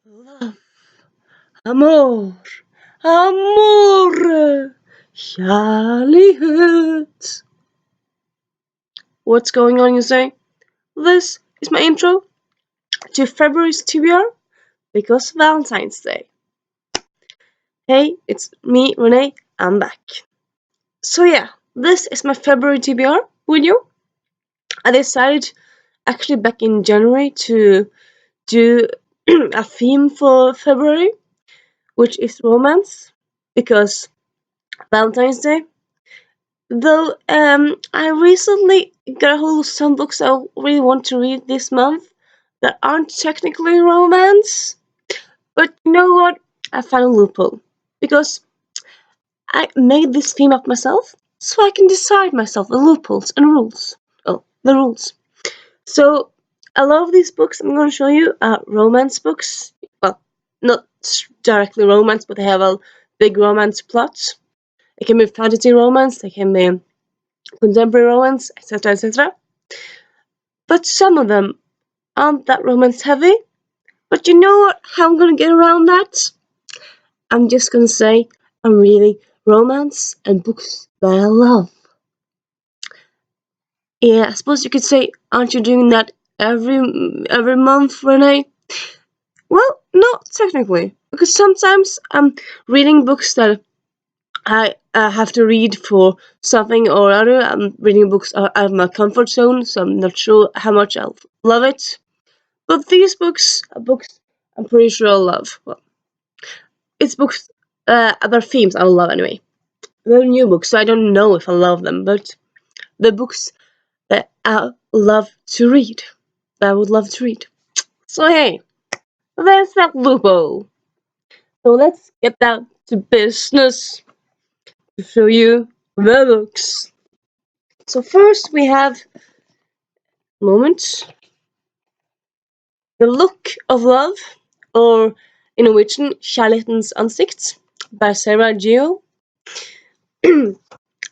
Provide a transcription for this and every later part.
Love, amor, amore, kärlighet. What's going on, you say? This is my intro to February's TBR because Valentine's Day. Hey, it's me, Renee. I'm back. So yeah, this is my February TBR video. I decided actually back in January to do a theme for February, which is romance, because Valentine's Day. Though I recently got a hold of some books I really want to read this month that aren't technically romance, but you know what? I found a loophole because I made this theme up myself, so I can decide myself the loopholes and rules. Oh, the rules. So a lot of these books I'm going to show you are romance books. Well, not directly romance, but they have a big romance plot. It can be fantasy romance. They can be contemporary romance, etc., etc. But some of them aren't that romance heavy. But you know what? How I'm gonna get around that? I'm just gonna say I'm reading romance and books that I love. Yeah, I suppose you could say, aren't you doing that every month, Renee? Well, not technically, because sometimes I'm reading books that I have to read for something or other. I'm reading books out of my comfort zone, so I'm not sure how much I'll love it. But these books are books I'm pretty sure I'll love. Well, it's books about themes I'll love anyway. They're new books, so I don't know if I love them, but the books that I love to read. That I would love to read. So hey, there's that loophole. So let's get down to business to show you the books. So first we have moment. The Look of Love, or in Norwegian Kjærlighetens ansikt, by Sarah Geo.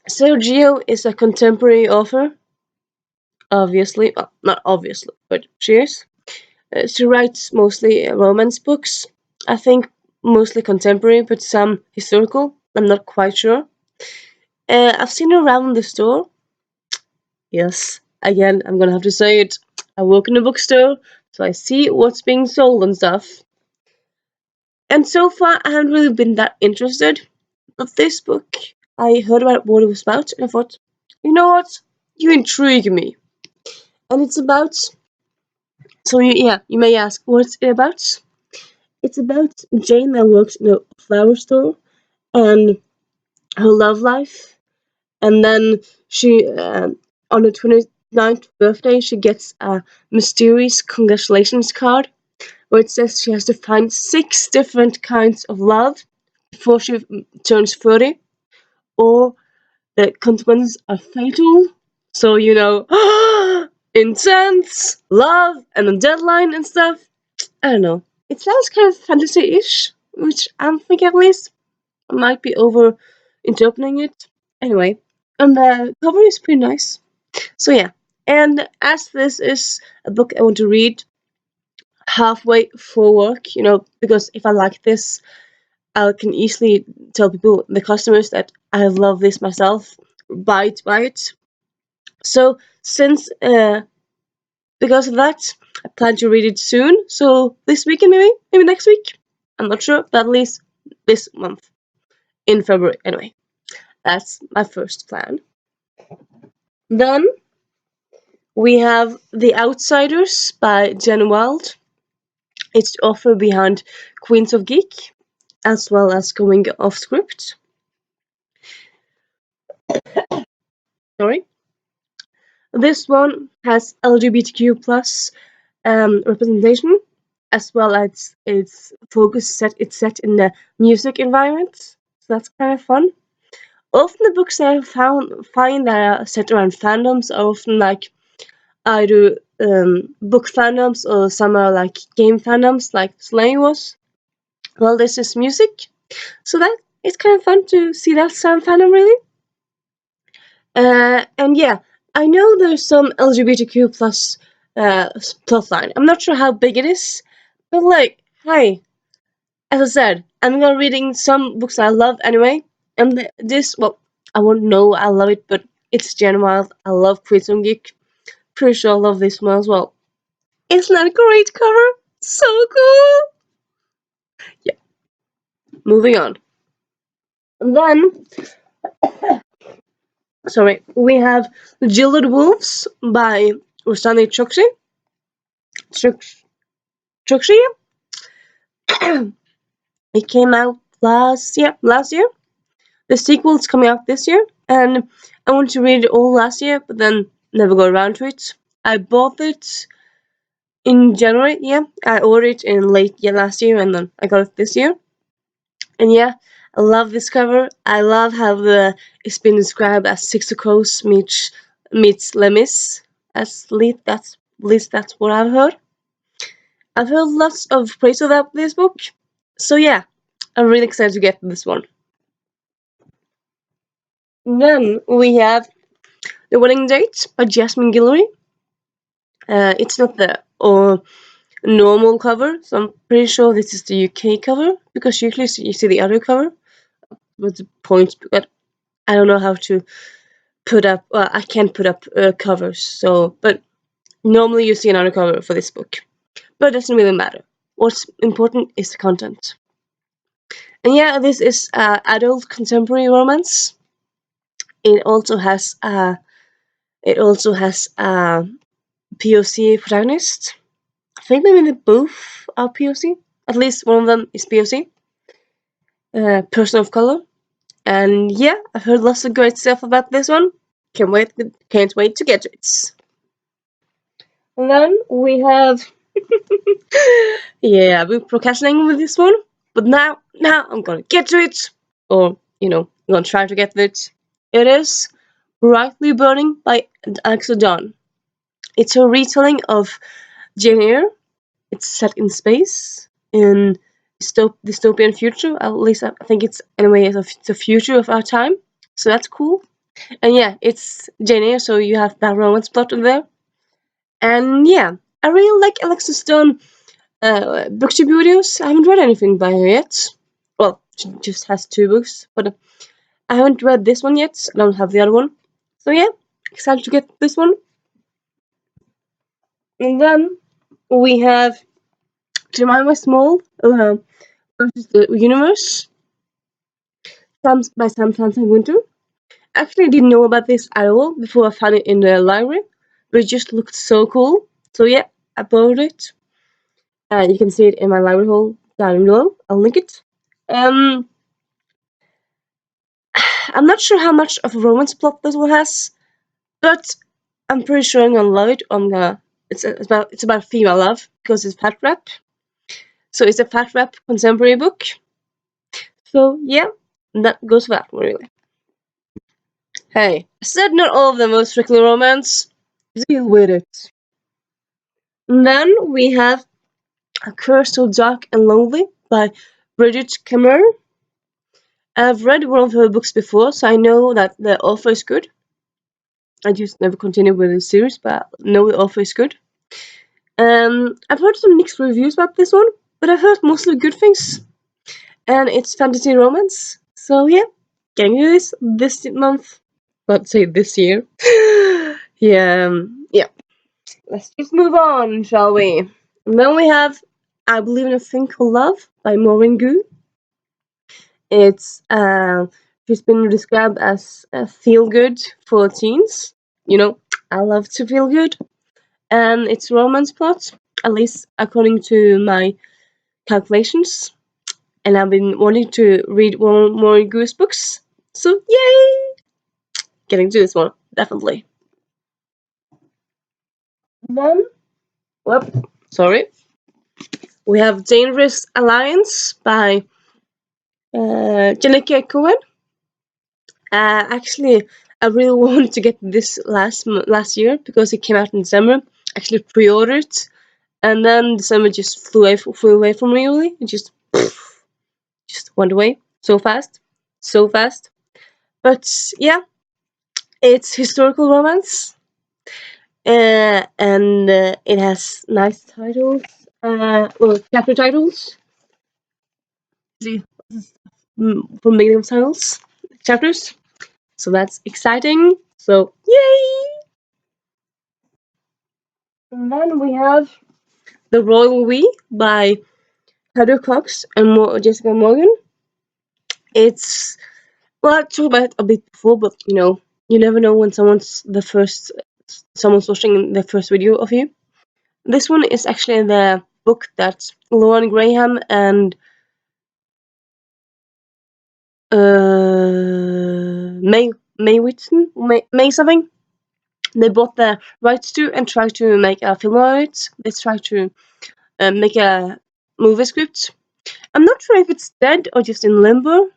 Sarah Geo is a contemporary author, obviously, well, not obviously, but she is. She writes mostly romance books, I think mostly contemporary, but some historical, I'm not quite sure. I've seen her around the store. Yes, again, I'm gonna have to say it. I work in a bookstore, so I see what's being sold and stuff. And so far, I haven't really been that interested. But this book, I heard about what it was about, and I thought, you know what? You intrigue me. And it's about. So, you may ask, what's it about? It's about Jane that works in a flower store and her love life. And then she, on her 29th birthday, she gets a mysterious congratulations card where it says she has to find 6 different kinds of love before she turns 30, or the consequences are fatal. So, intense, love, and a deadline and stuff. I don't know. It sounds kind of fantasy-ish, which I'm thinking at least. I might be over interpreting it. Anyway, and the cover is pretty nice. So yeah, and as this is a book I want to read halfway for work, because if I like this, I can easily tell people, the customers, that I love this myself. Buy it. So since because of that, I plan to read it soon. So this weekend, maybe next week. I'm not sure, but at least this month in February. Anyway, that's my first plan. Then we have The Outsiders by Jen Wild. It's the author behind Queens of Geek, as well as Going Off Script. Sorry. This one has LGBTQ plus representation, as well as its focus it's set in the music environment. So that's kind of fun. Often the books I find that are set around fandoms are often like either book fandoms or some are like game fandoms, like Slay was. Well, this is music, so that it's kind of fun to see that some fandom really. And yeah, I know there's some LGBTQ plus plotline. I'm not sure how big it is, but like Hi, as I said, I'm gonna reading some books I love anyway. And this, well, I won't know I love it, but it's genuine. I love Prison Geek. Pretty sure I love this one as well. Isn't that a great cover? So cool! Yeah, moving on. And then, sorry, we have Gilded Wolves by Rustani Chokshi. Chokshi? It came out last year. The sequel's coming out this year, and I wanted to read it all last year, but then never got around to it. I bought it in January, yeah. I ordered it in late last year, and then I got it this year. And yeah, I love this cover. I love how it's been described as Sixocos meets Lemis. At least that's what I've heard. I've heard lots of praise about this book, so yeah, I'm really excited to get this one. Then we have The Wedding Date by Jasmine Guillory. It's not the normal cover, so I'm pretty sure this is the UK cover, because usually you see the other cover with the points, but I don't know how to put up, I can't put up covers, so, but normally you see another cover for this book, but it doesn't really matter. What's important is the content. And yeah, this is adult contemporary romance. It also has a POC protagonist. I think maybe they both are POC. At least one of them is POC, person of color. And yeah, I've heard lots of great stuff about this one. Can't wait to get to it. And then we have, yeah, I've been procrastinating with this one, but now I'm gonna get to it, or I'm gonna try to get to it. It is Brightly Burning by Alexa Dawn. It's a retelling of Jane Eyre. It's set in space, in dystopian future. At least I think it's anyway the future of our time. So that's cool. And yeah, it's Jane Eyre, so you have that romance plot in there. And yeah, I really like Alexa Stone booktube videos. I haven't read anything by her yet. Well, she just has 2 books, but I haven't read this one yet. I don't have the other one. So yeah, excited to get this one. And then we have Jemima Small versus the Universe by Sam Clancy Winter. Actually, I didn't know about this at all before I found it in the library, but it just looked so cool. So yeah, I bought it. You can see it in my library haul down below. I'll link it. Um, I'm not sure how much of a romance plot this one has, but I'm pretty sure I'm gonna love it. I'm gonna. It's about female love because it's fat rap. So it's a fat rap contemporary book. So yeah, that goes for that one really. Hey, I said not all of them are strictly romance. Deal with it. And then we have A Curse So Dark and Lonely by Bridget Kemmerer. I've read one of her books before, so I know that the author is good. I just never continued with the series, but I know the author is good. I've heard some mixed reviews about this one, but I've heard mostly good things. And it's fantasy romance, so yeah, getting to this month. Let's say this year. Yeah. Let's just move on, shall we? And then we have I Believe in a Thing Called Love by Maureen Gu. It's she's been described as a feel good for teens. I love to feel good. And it's romance plot, at least according to my calculations. And I've been wanting to read more Goose books. So yay! Getting to this one, definitely. Then, sorry. We have Dangerous Alliance by Janika Cohen. Actually, I really wanted to get this last year because it came out in December. Actually, pre-ordered, and then December just flew away from me. Really, it just went away so fast, so fast. But yeah, it's historical romance, and it has nice titles. well, chapter titles. See, from beginning of titles, chapters. So that's exciting. So yay! And then we have The Royal We by Heather Cox and Jessica Morgan. It's, well, I talked about it a bit before, but you never know when someone's watching the first video of you. This one is actually the book that Lauren Graham and May something. They bought the rights to and tried to make a film on it. They tried to make a movie script. I'm not sure if it's dead or just in limbo.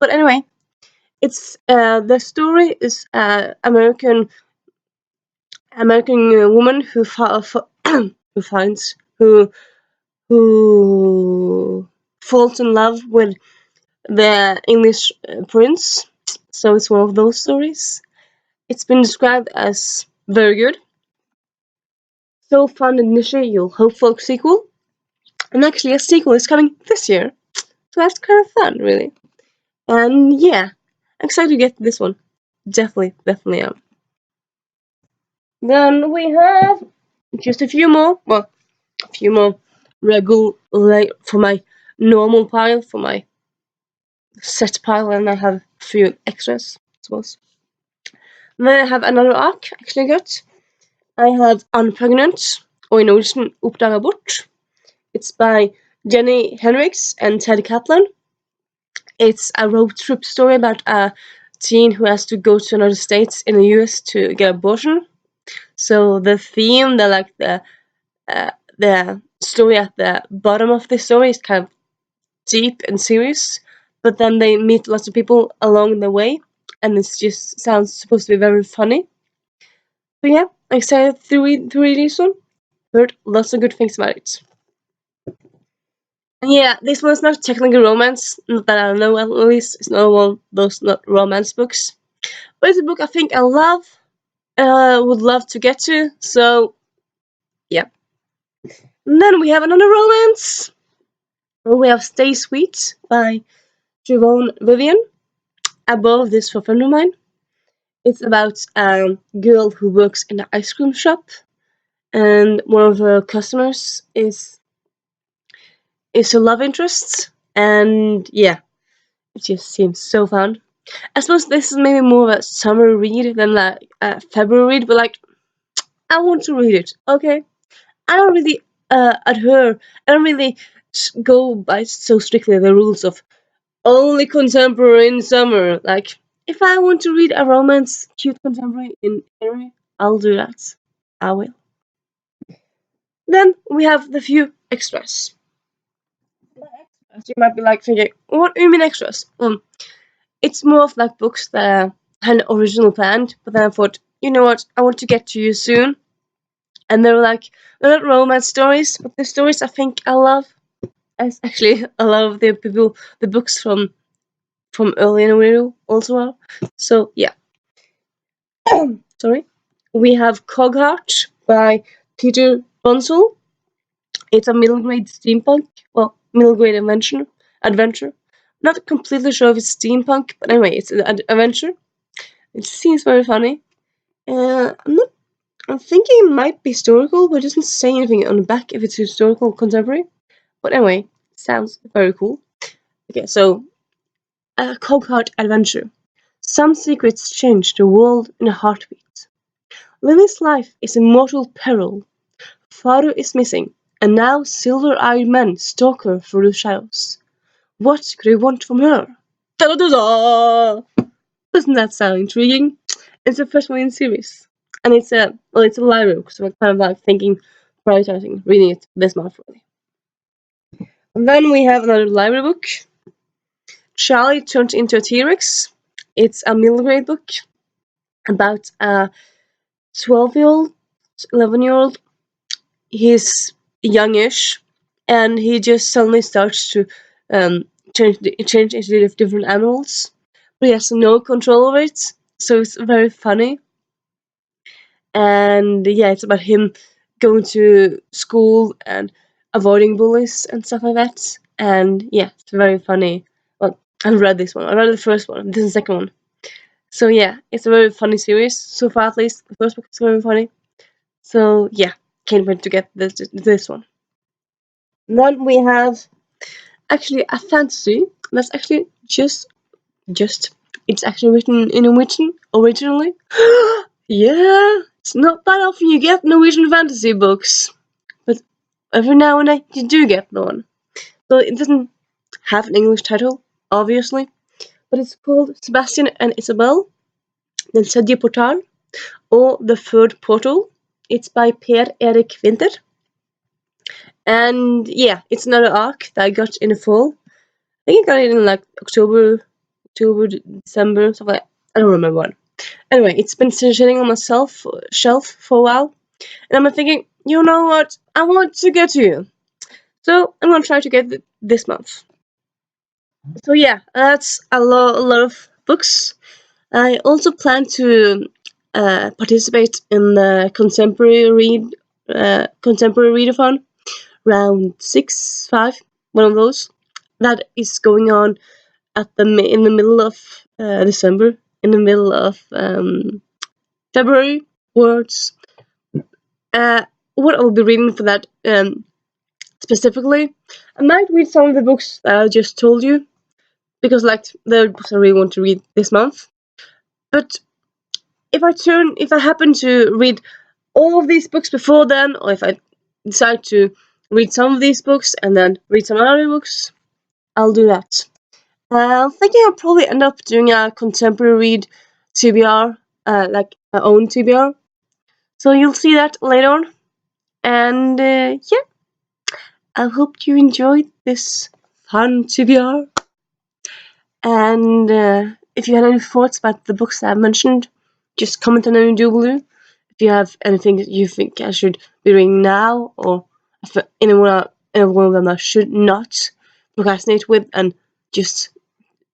But anyway, it's the story is American woman who finds who falls in love with the English prince. So it's one of those stories. It's been described as very good. So fun initially, you'll hope for a sequel. And actually, a sequel is coming this year. So that's kind of fun, really. And yeah, I'm excited to get this one. Definitely am. Then we have just a few more. Well, a few more regular for my normal pile, for my set pile, and I have a few extras, I suppose. Then I have another arc, actually got. I have Unpregnant, og i Norwegian Oppdaga bort. It's by Jenny Henriks and Ted Kaplan. It's a road trip story about a teen who has to go to another state in the US to get abortion. So the theme, the story at the bottom of the story is kind of deep and serious, but then they meet lots of people along the way, and it's just sounds supposed to be very funny. So yeah, I'm excited to read this one. Heard lots of good things about it. And yeah, this one's not technically romance, not that I know at least. It's not one of those not romance books, but it's a book I think I love. Would love to get to. So yeah. And then we have another romance. We have Stay Sweet by Javon Vivian. Above this for a friend of mine. It's about a girl who works in an ice cream shop, and one of her customers is her love interest, and yeah, it just seems so fun. I suppose this is maybe more of a summer read than like a February read, but like, I want to read it, okay? I don't really adhere, I don't really go by so strictly the rules of only contemporary in summer. Like, if I want to read a romance, cute contemporary in January, I'll do that. I will. Then we have the few extras. As you might be like thinking, what do you mean extras? It's more of like books that I had original planned, but then I thought, you know what, I want to get to you soon. And they're not romance stories, but the stories I think I love. Actually, I love the books from early in the video also are. So yeah. Sorry. We have Cogheart by Peter Bonsall. It's a middle grade steampunk, well, middle grade adventure. Not completely sure if it's steampunk, but anyway, it's an adventure. It seems very funny. I'm thinking it might be historical, but it doesn't say anything on the back if it's historical or contemporary. But anyway, sounds very cool. Okay, so a Cogheart adventure. Some secrets change the world in a heartbeat. Lily's life is in mortal peril. Father is missing, and now silver-eyed men stalk her through the shadows. What could they want from her? Da-da-da-da! Doesn't that sound intriguing? It's the first one in the series, and it's a library book, so I'm kind of like prioritizing reading it this month really. And then we have another library book, Charlie Turned into a T-Rex. It's a middle grade book about a 12-year-old, 11-year-old. He's youngish, and he just suddenly starts to change into different animals, but he has no control over it. So it's very funny, and yeah, it's about him going to school and avoiding bullies and stuff like that. And yeah, it's very funny. Well, I read this one. I read the first one. This is the second one. So yeah, it's a very funny series so far. At least the first book is very funny. So yeah, can't wait to get this one. Then we have actually a fantasy that's actually just it's actually written in Norwegian originally. Yeah, it's not that often you get Norwegian fantasy books, but every now and then you do get one. So it doesn't have an English title, obviously, but it's called Sebastian and Isabel, Den tredje portal, or The Third Portal. It's by Per Erik Winter. And yeah, it's another arc that I got in the fall. I think I got it in like October, December, something like that. I don't remember when. Anyway, it's been sitting on my shelf for a while, and I'm thinking, you know what? I want to get to you. So I'm gonna try to get it this month. So yeah, that's a lot of books. I also plan to participate in the contemporary readathon round 6, 5, one of those that is going on in the middle of December, in the middle of February. Words. What I'll be reading for that specifically, I might read some of the books that I just told you because like the books I really want to read this month. But if I happen to read all of these books before then, or if I decide to read some of these books and then read some other books, I'll do that. I'm thinking I'll probably end up doing a contemporary read TBR, like my own TBR. So you'll see that later on. And yeah, I hope you enjoyed this fun TBR. And if you had any thoughts about the books that I mentioned, just comment on them below. If you have anything that you think I should be reading now, or if any one of them I should not procrastinate with and just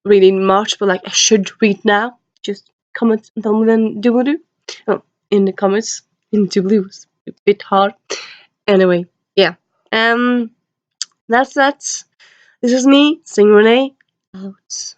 read in March, but like I should read now, just comment and tell me then doobly-doo. Oh, in the comments, in doobly was a bit hard. Anyway, yeah. That's that. This is me, Sing Renee, out.